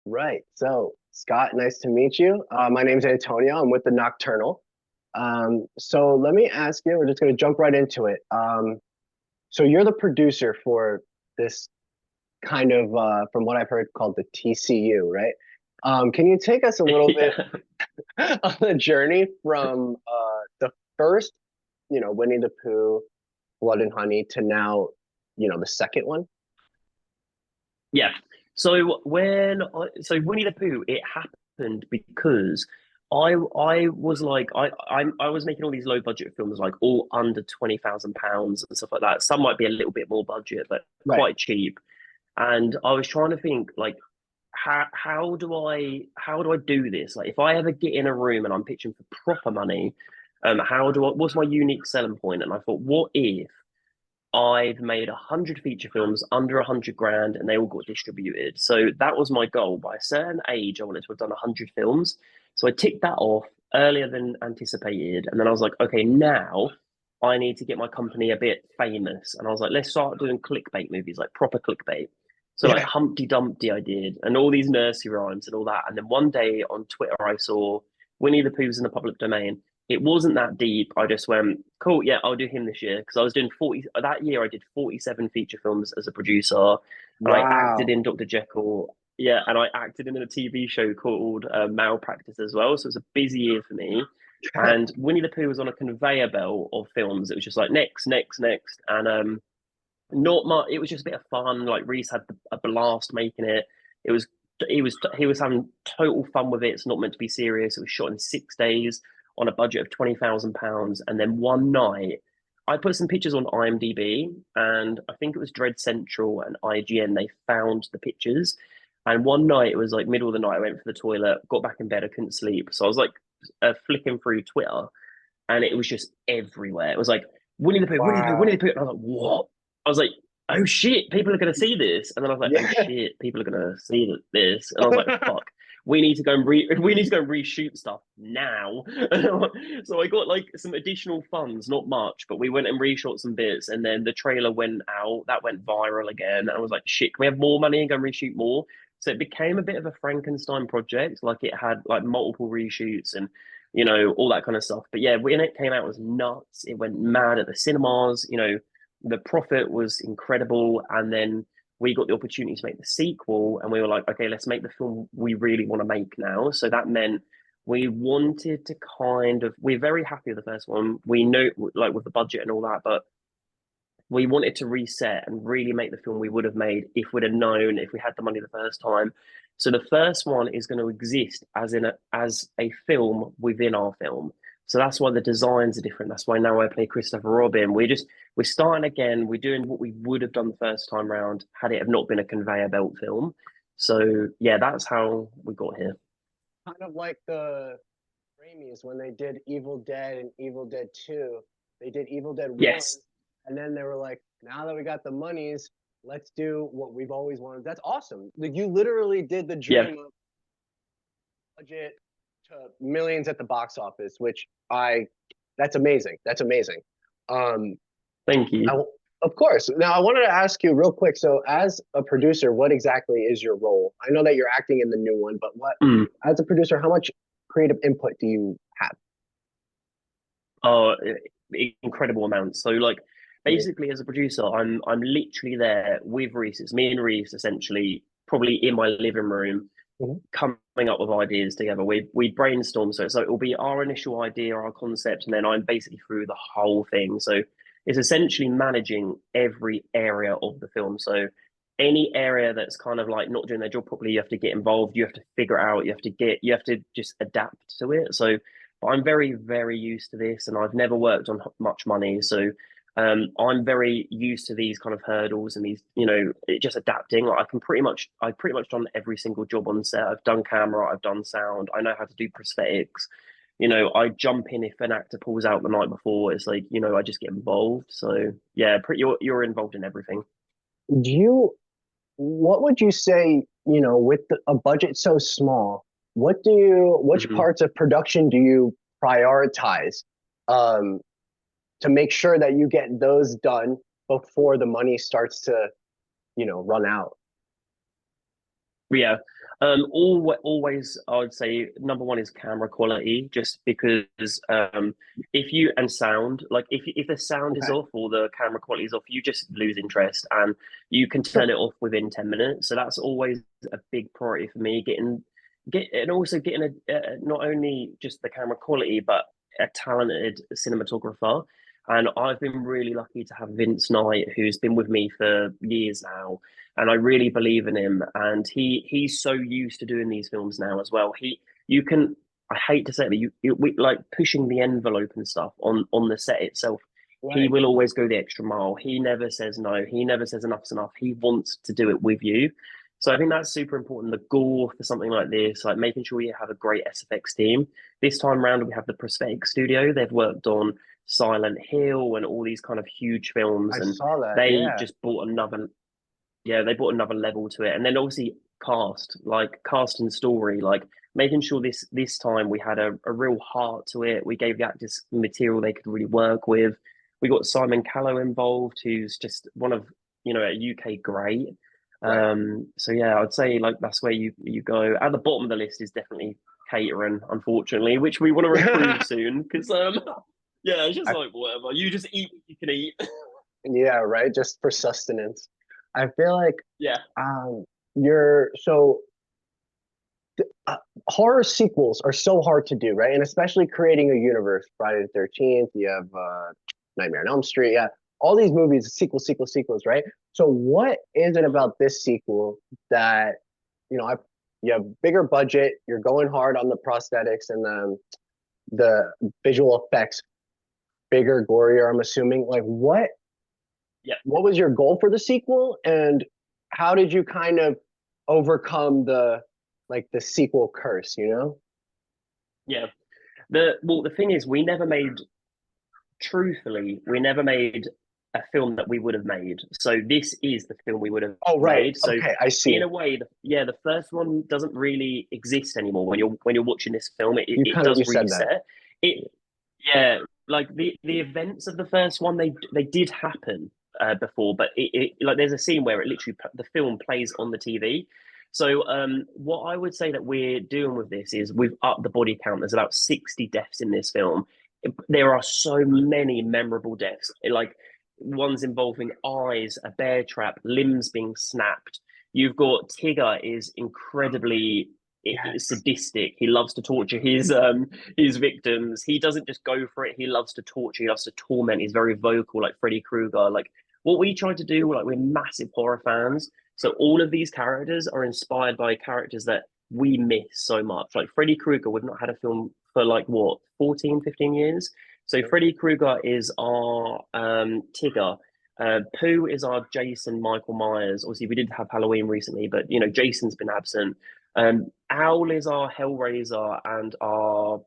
Right. So, Scott, nice to meet you. My name's Antonio. I'm with the Nocturnal. So let me ask you, we're just going to jump right into it. So you're the producer for this kind of, from what I've heard, called the TCU, right? Can you take us a little bit Yeah. on the journey from the first, Winnie the Pooh, Blood and Honey to now, the second one? Yeah. So Winnie the Pooh, it happened because I was like I was making all these low budget films like all under £20,000 and stuff like that. Some might be a little bit more budget, but Right. quite cheap. And I was trying to think like how do I do this? Like if I ever get in a room and I'm pitching for proper money, what's my unique selling point? And I thought, what if I've made 100 feature films under 100 grand and they all got distributed. So that was my goal. By a certain age, I wanted to have done 100 films. So I ticked that off earlier than anticipated. And then I was like, okay, now I need to get my company a bit famous. And I was like, let's start doing clickbait movies, like proper clickbait. So like Yeah. Humpty Dumpty, I did, and all these nursery rhymes and all that. And then one day on Twitter, I saw Winnie the Pooh's in the public domain. It wasn't that deep. I just went, cool, yeah, I'll do him this year. Because I was doing 40, that year I did 47 feature films as a producer. And I acted Wow. in Dr. Jekyll. Yeah, and I acted in a TV show called Malpractice as well. So it was a busy year for me. And Winnie the Pooh was on a conveyor belt of films. It was just like next, next, next. And not much. It was just a bit of fun. Like Reese had a blast making it. It was he was having total fun with it. It's not meant to be serious. It was shot in 6 days on a budget of £20,000, and then one night I put some pictures on IMDb, and I think it was Dread Central and IGN. They found the pictures, and one night it was like middle of the night. I went for the toilet, got back in bed. I couldn't sleep, so I was like flicking through Twitter, and it was just everywhere. It was like Winnie the Pooh, Winnie the Pooh, Winnie the Wow. Pooh. And I was like, what? I was like, oh shit, people are going to see this. And then I was like, oh Yeah. shit, people are going to see this. And I was like, fuck. We need to go and we need to go and reshoot stuff now. So I got like some additional funds, not much, but we went and reshot some bits, and then the trailer went out. That went viral again. And I was like, shit, can we have more money and go and reshoot more? So it became a bit of a Frankenstein project. Like it had like multiple reshoots and all that kind of stuff. But yeah, when it came out, it was nuts. It went mad at the cinemas. The profit was incredible. And then we got the opportunity to make the sequel, and we were like, okay, let's make the film we really want to make now. So that meant we wanted to we're very happy with the first one. We know, like, with the budget and all that, but we wanted to reset and really make the film we would have made if we'd have known, if we had the money the first time. So the first one is going to exist as a film within our film. So that's why the designs are different. That's why now I play Christopher Robin. We're starting again. We're doing what we would have done the first time round had it have not been a conveyor belt film. So yeah, that's how we got here. Kind of like the Raimis when they did Evil Dead and Evil Dead 2. They did Evil Dead 1, Yes. and then they were like, now that we got the monies, let's do what we've always wanted. That's awesome. Like you literally did the Yeah. dream of budget to millions at the box office, which I that's amazing. That's amazing. Um Thank I, you. of course. Now I wanted to ask you real quick. So as a producer, what exactly is your role? I know that you're acting in the new one, but what Mm. as a producer, how much creative input do you have? Oh, incredible amounts. So like Amazing. basically as a producer, I'm literally there with Reese. It's me and Reese essentially probably in my living room Mhm. coming up with ideas together. We brainstorm, so it'll be our initial idea, our concept, and then I'm basically through the whole thing. So it's essentially managing every area of the film. So any area that's kind of like not doing their job properly, you have to get involved, you have to figure it out, you have to just adapt to it. So I'm very, very used to this, and I've never worked on much money. So I'm very used to these kind of hurdles and these, just adapting. Like I've pretty much done every single job on set. I've done camera, I've done sound. I know how to do prosthetics. I jump in if an actor pulls out the night before. It's like, I just get involved. So yeah, you're involved in everything. Do you what would you say, with a budget so small, which Mhm. parts of production do you prioritize um, to make sure that you get those done before the money starts to, run out? Yeah. Always, I would say number one is camera quality, just because if you and sound, like if the sound is Okay. off or the camera quality is off, you just lose interest and you can turn Sure. it off within 10 minutes. So that's always a big priority for me. And also getting not only just the camera quality, but a talented cinematographer. And I've been really lucky to have Vince Knight, who's been with me for years now, and I really believe in him. And he's so used to doing these films now as well. You can I hate to say it, but we like pushing the envelope and stuff on the set itself. He Right. will always go the extra mile. He never says no. He never says enough's enough. He wants to do it with you. So I think that's super important. The gore for something like this, like making sure you have a great SFX team. This time round, we have the prosthetic studio. They've worked on Silent Hill and all these kind of huge films, I and saw that. they Yeah. just brought another they brought another level to it. And then obviously cast and story, like making sure this time we had a real heart to it. We gave the actors material they could really work with. We got Simon Callow involved, who's just one of a UK great. Right. So yeah, I'd say like that's where you go. At the bottom of the list is definitely catering, unfortunately, which we want to improve soon because yeah, it's just I, like whatever. You just eat what you can eat. yeah, right. Just for sustenance. I feel like Yeah. um you're so uh, horror sequels are so hard to do, right? And especially creating a universe. Friday the 13th, you have Nightmare on Elm Street, yeah, all these movies, sequels, right? So what is it about this sequel that you know, I you have bigger budget, you're going hard on the prosthetics and the visual effects, bigger, gorier, I'm assuming. Like Yeah. what was your goal for the sequel and how did you kind of overcome the sequel curse, you know? Yeah. The thing is, we never made a film that we would have made. So this is the film we would have Oh, right. made. So Okay, I see. in a way, the first one doesn't really exist anymore when you're watching this film. It You does said that. reset. It Yeah, like the events of the first one, they did happen before, but like there's a scene where it literally the film plays on the TV. So what I would say that we're doing with this is we've upped the body count. There's about 60 deaths in this film. There are so many memorable deaths, like ones involving eyes, a bear trap, limbs being snapped. You've got Tigger is incredibly Yes. sadistic. He loves to torture his victims. He doesn't just go for it. He loves to torture. He loves to torment. He's very vocal, like Freddy Krueger. Like what we try to do, like we're massive horror fans. So all of these characters are inspired by characters that we miss so much. Like Freddy Krueger, we've not had a film for like what, 14, 15 years. So Freddy Krueger is our Tigger. Pooh is our Jason Michael Myers. Obviously, we did have Halloween recently, but Jason's been absent. Owl is our Hellraiser and our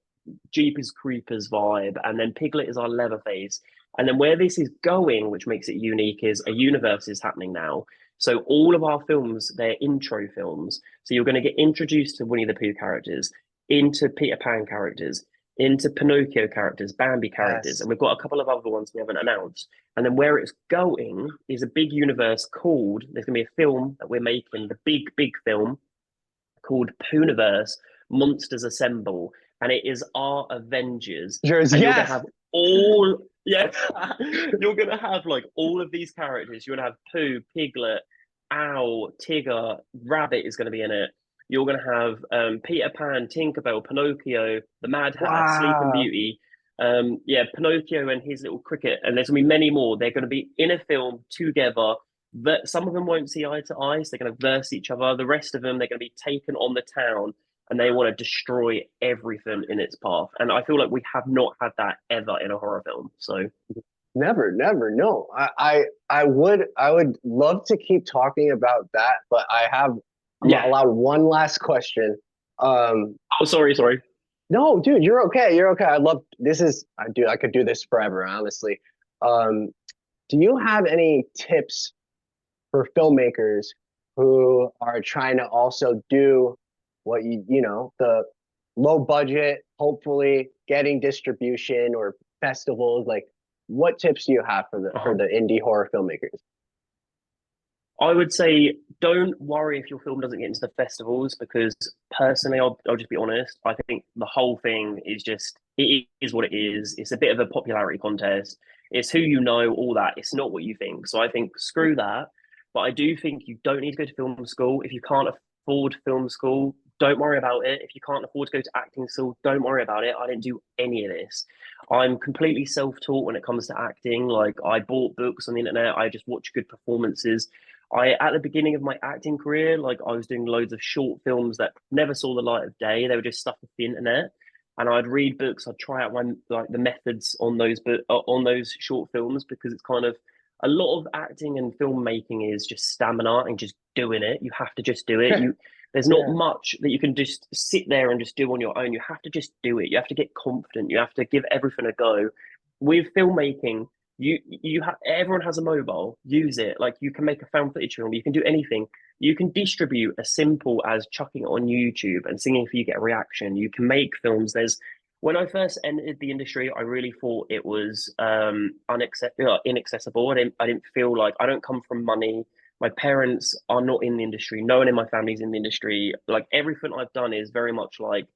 Jeepers Creepers vibe, and then Piglet is our Leatherface. And then where this is going, which makes it unique, is a universe is happening now. So all of our films, they're intro films. So you're going to get introduced to Winnie the Pooh characters, into Peter Pan characters, into Pinocchio characters, Bambi characters, Yes. and we've got a couple of other ones we haven't announced. And then where it's going is a big universe called, there's going to be a film that we're making, the big film called Pooniverse Monsters Assemble, and it is our Avengers, Yours, and you're gonna yes. have all yeah, you're gonna have like all of these characters. You're gonna have Pooh, Piglet, Owl, Tigger, Rabbit is gonna be in it. You're gonna have Peter Pan, Tinkerbell, Pinocchio, the Mad Hatter, Sleeping Wow. Beauty. Yeah, Pinocchio and his little cricket, and there's gonna be many more. They're gonna be in a film together that some of them won't see eye to eye, so they're going to verse each other. The rest of them, they're going to be taken on the town and they want to destroy everything in its path. And I feel like we have not had that ever in a horror film. So, Never. No. I would love to keep talking about that, but I'm yeah. allowed one last question. Um, Oh, sorry. no, dude, you're okay. You're okay. I could do this forever, honestly. Um, do you have any tips for filmmakers who are trying to also do what the low budget, hopefully getting distribution or festivals? Like, what tips do you have for the Uh-huh. indie horror filmmakers? I would say don't worry if your film doesn't get into the festivals because personally, I'll just be honest. I think the whole thing is just it is what it is. It's a bit of a popularity contest. It's who you know, all that. It's not what you think. So I think screw that. But I do think you don't need to go to film school if you can't afford film school. Don't worry about it. If you can't afford to go to acting school, don't worry about it. I didn't do any of this. I'm completely self-taught when it comes to acting. Like I bought books on the internet. I just watch good performances. I at the beginning of my acting career, like I was doing loads of short films that never saw the light of day. They were just stuff off the internet, and I'd read books. I'd try out my like the methods on those on those short films because it's kind of a lot of acting and filmmaking is just stamina and just doing it. You have to just do it. You there's not Yeah, much that you can just sit there and just do on your own. You have to just do it. You have to get confident. You have to give everything a go. With filmmaking, you have everyone has a mobile. Use it. Like you can make a found footage film. You can do anything. You can distribute as simple as chucking it on YouTube and seeing if you get a reaction. You can make films. There's when I first entered the industry, I really thought it was inaccessible. I didn't feel like I don't come from money. My parents are not in the industry. No one in my family's in the industry. Like everything I've done is very much like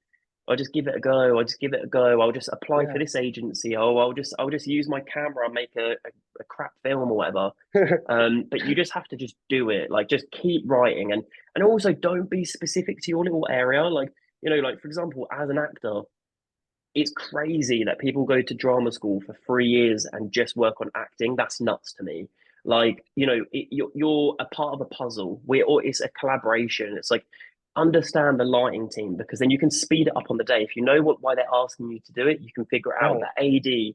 I'll just give it a go. I'll just give it a go. I'll just apply for yeah. this agency. Oh, I'll just use my camera and make a crap film or whatever. But you just have to just do it. Like just keep writing and also don't be specific to your little area. Like, like for example, as an actor, it's crazy that people go to drama school for 3 years and just work on acting. That's nuts to me. Like, you're a part of a puzzle. It's a collaboration. It's like understand the lighting team because then you can speed it up on the day. If you know why they're asking you to do it, you can figure it out. Right. The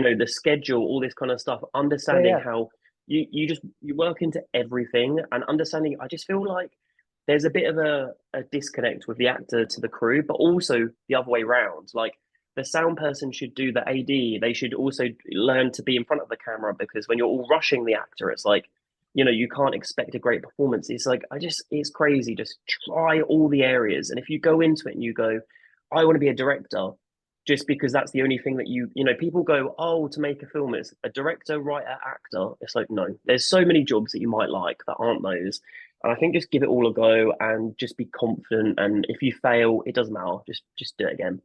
AD, the schedule, all this kind of stuff. Yeah, Understanding yeah. how you work into everything and understanding. I just feel like there's a bit of a disconnect with the actor to the crew, but also the other way around. Like the sound person should do the AD. They should also learn to be in front of the camera because when you're all rushing the actor, it's like, you can't expect a great performance. It's like, it's crazy. Just try all the areas. And if you go into it and you go, I want to be a director, just because that's the only thing that people go, oh, to make a film, it's a director, writer, actor. It's like, no, there's so many jobs that you might like that aren't those. And I think just give it all a go and just be confident. And if you fail, it doesn't matter. Just do it again.